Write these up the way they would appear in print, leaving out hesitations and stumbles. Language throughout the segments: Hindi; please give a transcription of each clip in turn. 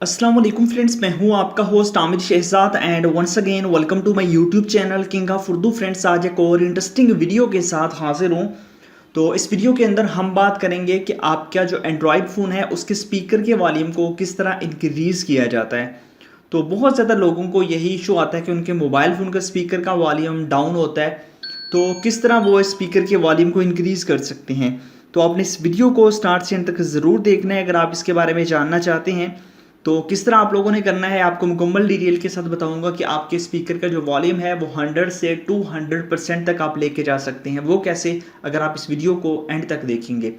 अस्सलाम वालेकुम फ्रेंड्स, मैं हूं आपका host Aamir Shahzad and once again welcome to my YouTube channel king of Urdu. Friends, आज एक और इंटरेस्टिंग वीडियो के साथ हाजिर हूं। तो इस वीडियो के अंदर हम बात करेंगे कि आपका जो एंड्रॉयड फ़ोन है उसके स्पीकर के वॉल्यूम को किस तरह इंक्रीज़ किया जाता है। तो बहुत ज़्यादा लोगों को यही इशू आता है कि उनके मोबाइल फ़ोन का स्पीकर का वॉल्यूम डाउन होता है। तो किस तरह वो स्पीकर के वॉल्यूम को इंक्रीज़ कर सकते हैं। तो आपने इस वीडियो को स्टार्ट से एंड तक ज़रूर देखना है अगर आप इसके बारे में जानना चाहते हैं। तो किस तरह आप लोगों ने करना है आपको मुकम्मल डिटेल के साथ बताऊंगा कि आपके स्पीकर का जो वॉल्यूम है वो 100 से 200% तक आप लेके जा सकते हैं। वो कैसे, अगर आप इस वीडियो को एंड तक देखेंगे।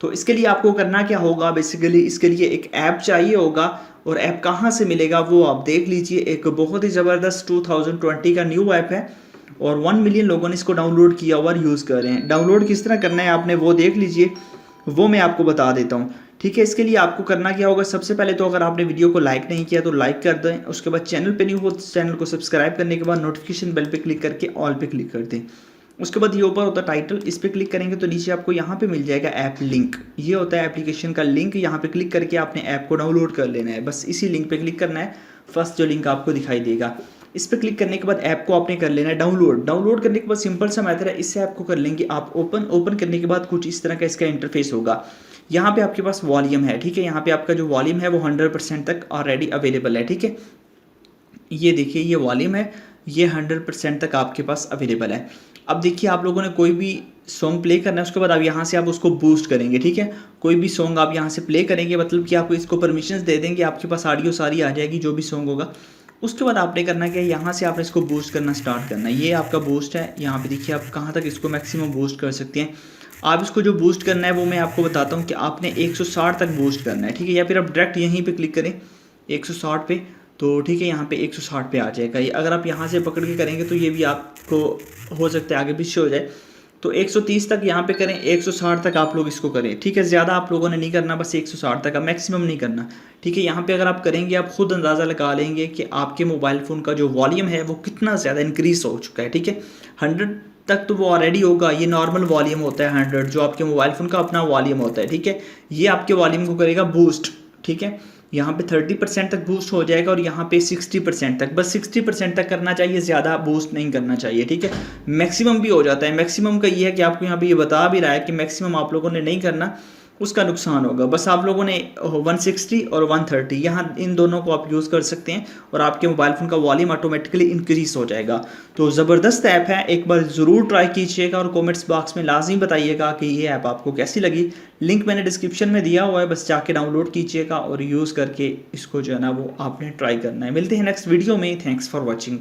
तो इसके लिए आपको करना क्या होगा, बेसिकली इसके लिए एक ऐप चाहिए होगा। और ऐप कहाँ से मिलेगा वो आप देख लीजिए। एक बहुत ही ज़बरदस्त 2020 का न्यू ऐप है और 1 मिलियन लोगों ने इसको डाउनलोड किया हुआ और यूज़ कर रहे हैं। डाउनलोड किस तरह करना है आपने वो देख लीजिए, वो मैं आपको बता देता हूँ। ठीक है, इसके लिए आपको करना क्या होगा, सबसे पहले तो अगर आपने वीडियो को लाइक नहीं किया तो लाइक कर दें। उसके बाद चैनल पे न्यू हो तो चैनल को सब्सक्राइब करने के बाद नोटिफिकेशन बेल पे क्लिक करके ऑल पे क्लिक कर दें। उसके बाद ये ऊपर होता है टाइटल, इस पर क्लिक करेंगे तो नीचे आपको यहाँ पे मिल जाएगा ऐप लिंक। ये होता है एप्लीकेशन का लिंक। यहाँ पे क्लिक करके आपने ऐप को डाउनलोड कर लेना है। बस इसी लिंक पे क्लिक करना है, फर्स्ट जो लिंक आपको दिखाई देगा। इस पर क्लिक करने के बाद ऐप को आपने कर लेना है डाउनलोड। डाउनलोड करने के बाद सिंपल सा मेथड है, इस ऐप को कर लेंगे आप ओपन करने के बाद कुछ इस तरह का इसका इंटरफेस होगा। यहाँ पे आपके पास वॉल्यूम है, ठीक है। यहाँ पे आपका जो वॉल्यूम है वो 100% तक ऑलरेडी अवेलेबल है, ठीक है। ये देखिए, ये वॉल्यूम है, ये 100% तक आपके पास अवेलेबल है। अब देखिए, आप लोगों ने कोई भी सॉन्ग प्ले करना है, उसके बाद आप यहाँ से आप उसको बूस्ट करेंगे, ठीक है। कोई भी सॉन्ग आप यहाँ से प्ले करेंगे, मतलब कि आपको इसको परमिशंस दे देंगे, आपके पास ऑडियो सारी आ जाएगी जो भी सॉन्ग होगा। उसके बाद आपने करना क्या है, यहाँ से आपने इसको बूस्ट करना स्टार्ट करना है। ये आपका बूस्ट है, यहाँ पे देखिए आप कहाँ तक इसको मैक्सिमम बूस्ट कर सकते हैं। आप इसको जो बूस्ट करना है वो मैं आपको बताता हूँ कि आपने 160 तक बूस्ट करना है, ठीक है। या फिर आप डायरेक्ट यहीं पे क्लिक करें 160 पे, तो ठीक है, यहाँ पे 160 पे आ जाएगा। ये अगर आप यहाँ से पकड़ के करेंगे तो ये भी आपको हो सकता है आगे पीछे हो जाए। तो 130 तक यहाँ पे करें, 160 तक आप लोग इसको करें, ठीक है। ज़्यादा आप लोगों ने नहीं करना, बस 160 तक का मैक्सिमम नहीं करना, ठीक है। यहाँ पे अगर आप करेंगे आप खुद अंदाज़ा लगा लेंगे कि आपके मोबाइल फ़ोन का जो वॉल्यूम है वो कितना ज़्यादा इंक्रीज हो चुका है, ठीक है। 100 तक तो वो ऑलरेडी होगा, ये नॉर्मल वॉल्यूम होता है 100, जो आपके मोबाइल फ़ोन का अपना वॉल्यूम होता है, ठीक है। ये आपके वॉल्यूम को करेगा बूस्ट, ठीक है। यहाँ पे 30% तक बूस्ट हो जाएगा और यहाँ पे 60% तक, बस 60% तक करना चाहिए, ज़्यादा बूस्ट नहीं करना चाहिए, ठीक है। मैक्सिमम भी हो जाता है। मैक्सिमम का ये है कि आपको यहाँ पे ये बता भी रहा है कि मैक्सिमम आप लोगों ने नहीं करना, उसका नुकसान होगा। बस आप लोगों ने 160 और 130 यहाँ इन दोनों को आप यूज़ कर सकते हैं और आपके मोबाइल फ़ोन का वॉल्यूम ऑटोमेटिकली इंक्रीज हो जाएगा। तो ज़बरदस्त ऐप है, एक बार ज़रूर ट्राई कीजिएगा और कमेंट्स बॉक्स में लाजमी बताइएगा कि ये ऐप आपको कैसी लगी। लिंक मैंने डिस्क्रिप्शन में दिया हुआ है, बस जाके डाउनलोड कीजिएगा और यूज़ करके इसको जो है ना वो आपने ट्राई करना है। मिलते हैं नेक्स्ट वीडियो में। Thanks for watching.